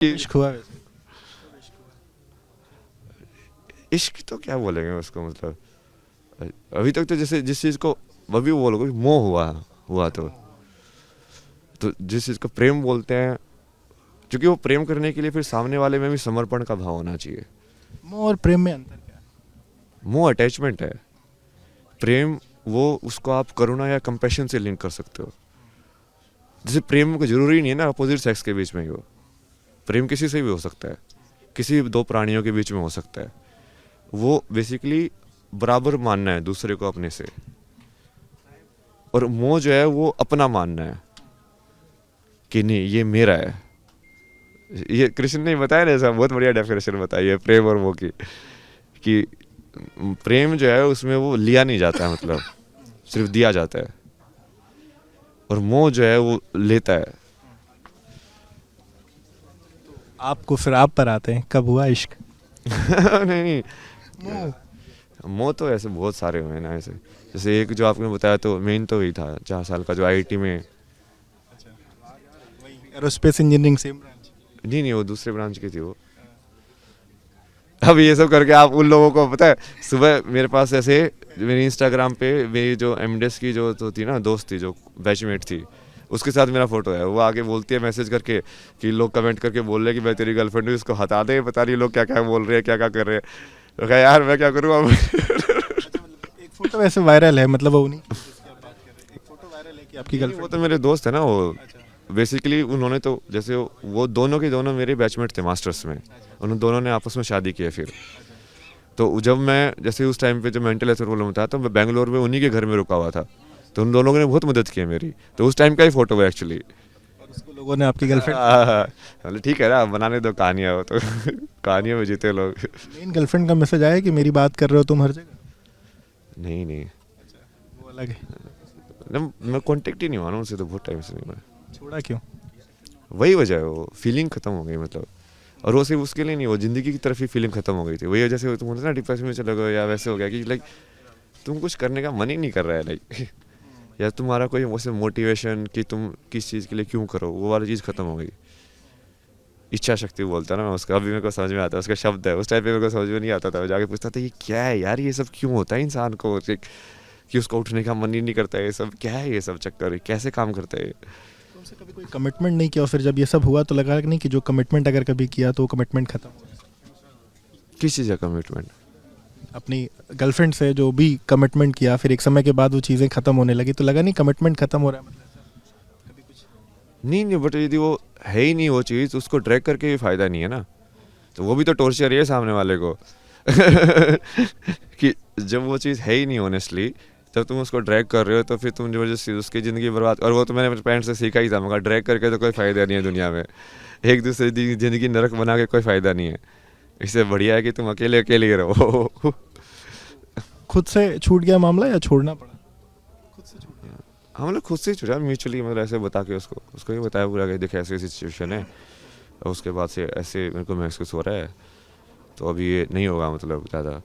कि इश्क हुआ वैसे? इश्क तो क्या बोलेंगे उसको, मतलब अभी तक तो जैसे जिस चीज़ को अभी बोलोगे मोह हुआ हुआ तो जिस चीज़ को प्रेम बोलते हैं, क्योंकि वो प्रेम करने के लिए फिर सामने वाले में भी समर्पण का भाव होना चाहिए। मोह और प्रेम में अंतर क्या है? मोह अटैचमेंट है, प्रेम वो उसको आप करुणा या कंपैशन से लिंक कर सकते हो। जैसे प्रेम को जरूरी नहीं है ना अपोजिट सेक्स के बीच में ही हो, प्रेम किसी से भी हो सकता है, किसी दो प्राणियों के बीच में हो सकता है। वो बेसिकली बराबर मानना है दूसरे को अपने से, और मोह जो है वो अपना मानना है कि नहीं ये मेरा है। ये कृष्ण ने बताया ना, ऐसा बहुत बढ़िया डेफिनेशन बताई है प्रेम और मोह की, कि प्रेम जो है उसमें वो लिया नहीं जाता है, मतलब सिर्फ दिया जाता है, और मोह जो है वो लेता है। आपको फिर आप पर आते हैं, कब हुआ इश्क? नहीं नहीं, मोह। मोह तो ऐसे बहुत सारे हुए हैं ना ऐसे। जैसे एक जो आपने बताया तो मेन तो वही था 4 साल का जो आईआईटी में। Aerospace engineering same branch? नहीं नहीं, वो दूसरे ब्रांच की थी वो। अब ये सब करके आप उन लोगों को पता है, सुबह मेरे पास ऐसे मेरी इंस्टाग्राम पे मेरी जो एमडेस की जो तो थी ना दोस्त थी, जो बैचमेट थी, उसके साथ मेरा फोटो है। वो आगे बोलती है मैसेज करके कि लोग कमेंट करके बोल रहे हैं कि मैं तेरी गर्लफ्रेंड हूँ, इसको हटा दे, पता नहीं लोग क्या क्या बोल रहे हैं, क्या क्या कर रहे हैं। तो कहा यार मैं क्या करूँ अब। एक फोटो वैसे वायरल है, मतलब वो नहीं जिसकी आप बात कर रहे हैं, एक फोटो वायरल है कि आपकी नहीं, वो गर्लफ्रेंड। तो मेरे दोस्त है ना वो। अच्छा। बेसिकली उन्होंने तो जैसे वो दोनों के दोनों मेरे बैचमेट थे मास्टर्स में। उन दोनों ने आपस में शादी की है फिर। तो जब मैं जैसे उस टाइम पे जो मेंटल हेल्थ प्रॉब्लम था, तो मैं बैंगलोर में उन्हीं के घर में रुका हुआ था। तो उन दोनों ने बहुत मदद की है मेरी, तो उस टाइम का ही फोटो है एक्चुअली। और उसको लोगों ने आपकी गर्लफ्रेंड समझ लिया? मतलब ठीक है ना, बनाने दो कहानियाँ, वो तो कहानियों में जीते लोग। मेन गर्लफ्रेंड का मैसेज आया कि मेरी बात कर रहे हो तुम हर जगह? नहीं नहीं, वो अलग है। मैं कांटेक्ट ही नहीं हुआ ना उनसे तो बहुत टाइम से नहीं मैं। छोड़ा क्यों? वही वजह है, वो फीलिंग खत्म हो गई मतलब। और वो सिर्फ उसके लिए नहीं, वो जिंदगी की तरफ ही फीलिंग खत्म हो गई थी। वही वजह से तुम होता ना डिप्रेशन में चले गए या वैसे हो गया कि लाइक तुम कुछ करने का मन ही नहीं कर रहा है, लाइक या तुम्हारा कोई वैसे मोटिवेशन कि तुम किस चीज़ के लिए क्यों करो, वो वाली चीज़ खत्म हो गई। इच्छा शक्ति बोलता ना मैं उसका, अभी मेरे को समझ में आता है उसका शब्द है। उस टाइम पे मेरे को समझ में नहीं आता था, मैं जाके पूछता था ये क्या है यार, ये सब क्यों होता है इंसान को, कि उसको उठने का मन ही नहीं करता है, ये सब क्या है, ये सब चक्कर कैसे काम करता है। तुमसे कभी कोई कमिटमेंट नहीं किया और फिर जब ये सब हुआ तो लगा कि नहीं कि जो कमिटमेंट अगर कभी किया तो वो कमिटमेंट खत्म हो गया? किस चीज़ का कमिटमेंट? अपनी गर्लफ्रेंड से जो भी कमिटमेंट किया फिर एक समय के बाद वो चीज़ें खत्म होने लगी तो लगा नहीं कमिटमेंट खत्म हो रहा है, मतलब ऐसा कभी कुछ? नहीं नहीं, बट यदि वो है ही नहीं वो चीज़, तो उसको ड्रैग करके भी फायदा नहीं है ना। तो वो भी तो टॉर्चर ही है सामने वाले को। कि जब वो चीज़ है ही नहीं ऑनेस्टली, जब तुम उसको ड्रैग कर रहे हो तो फिर तुम जबरदस्ती उसकी ज़िंदगी बर्बाद। और वो तो मैंने अपने पेरेंट्स से सीखा ही था, मगर ड्रैग करके तो कोई फ़ायदा नहीं है दुनिया में। एक दूसरे की ज़िंदगी नरक बना के कोई फ़ायदा नहीं है। इससे बढ़िया है कि तुम अकेले अकेले ही रहो। खुद से छूट गया मामला या छोड़ना पड़ा? खुद से छूट गया। हम लोग खुद से ही छुड़ा म्यूचुअली, मतलब ऐसे बता के उसको ये बताया पूरा कि देखे ऐसी ऐसी सिचुएशन है, और उसके बाद से ऐसे मेरे को महसूस हो रहा है, तो अभी ये नहीं होगा मतलब ज़्यादा।